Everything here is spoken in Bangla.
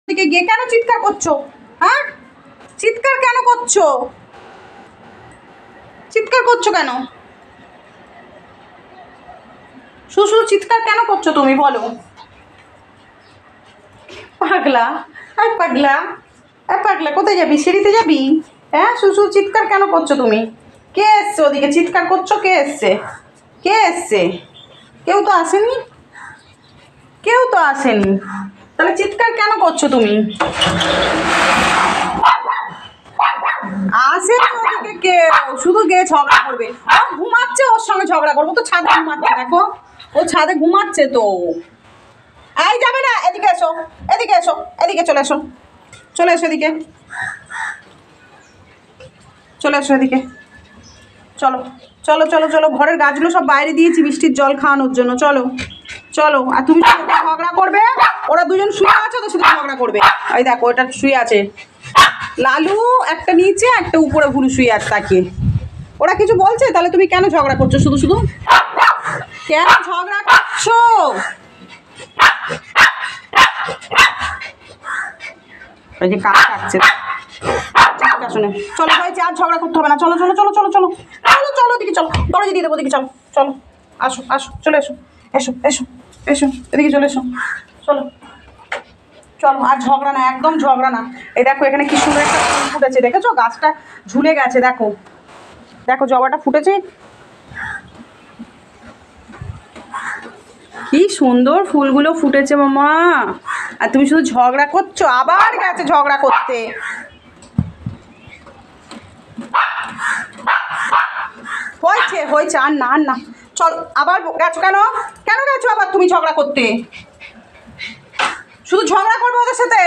থেকে গিয়ে কেন চিৎকার করছো? হ্যাঁ, চিৎকার কেন করছো? চিৎকার করছো কেন? শুধু চিৎকার কেন করছো তুমি বলো? পাগলা, আর পাগলা, আর পাগলা কোথায় যাবি? সিঁড়িতে যাবি? হ্যাঁ, শুধু চিৎকার কেন করছো তুমি? কে এসছে ওদিকে চিৎকার করছো? কে এসছে? কে এসছে? কেউ তো আসেনি, কেউ তো আসেনি, তাহলে চিৎকার কেন করছো তুমি? আসে ওদিকে কেউ, শুধু গিয়ে ঝগড়া করবে। ও ঘুমাচ্ছে, ওর সঙ্গে ঝগড়া করবো তো? ছাদে ঘুমাচ্ছে, দেখো ও ছাদে ঘুমাচ্ছে তো। এই যাবে না, এদিকে এসো, এদিকে এসো, এদিকে চলে এসো, চলে এসো এদিকে, চলে এসো এদিকে, চলো চলো চলো চলো, ঘরের গাছগুলো সব বাইরে দিয়েছি বৃষ্টির জল খাওয়ানোর জন্য। চলো চলো, আর তুমি ঝগড়া করবে? ওরা দুজন শুয়ে আছে তো শুধু ঝগড়া করবে। এই দেখো ওটা শুয়ে আছে, লালু একটা নিচে একটা উপরে ভুরু শুয়ে আছে তাকিয়ে। ওরা কিছু বলছে? তাহলে তুমি কেন ঝগড়া করছো শুধু শুধু? কেন ঝগড়া করছো? ওই যে কাজ কাটছে, শুনে চলো হয়েছে, আর ঝগড়া করতে হবে না। চলো চলো চলো চলো চলো চলো চলো দিকে, চলো দরজা দিয়ে দেবো দিকে, চলো চলো, আসো আসো, চলে এসো, এসো এসো এসো এদিকে চলে এসো, চলো চলো, আর ঝগড়া না, একদম ঝগড়া না। এই দেখো এখানে কি সুন্দর একটা ফুল ফুটেছে, দেখেছো? গাছটা ঝুলে গেছে, দেখো দেখো জবাটা ফুটেছে, কি সুন্দর ফুলগুলো ফুটেছে মামা। আর তুমি শুধু ঝগড়া করছো, আবার গেছে ঝগড়া করতে। হয়েছে হয়েছে, আর না আর না, চল। আবার গেছো কেন? কেন গেছো আবার তুমি ঝগড়া করতে? শুধু ঝগড়া করবো ওদের সাথে?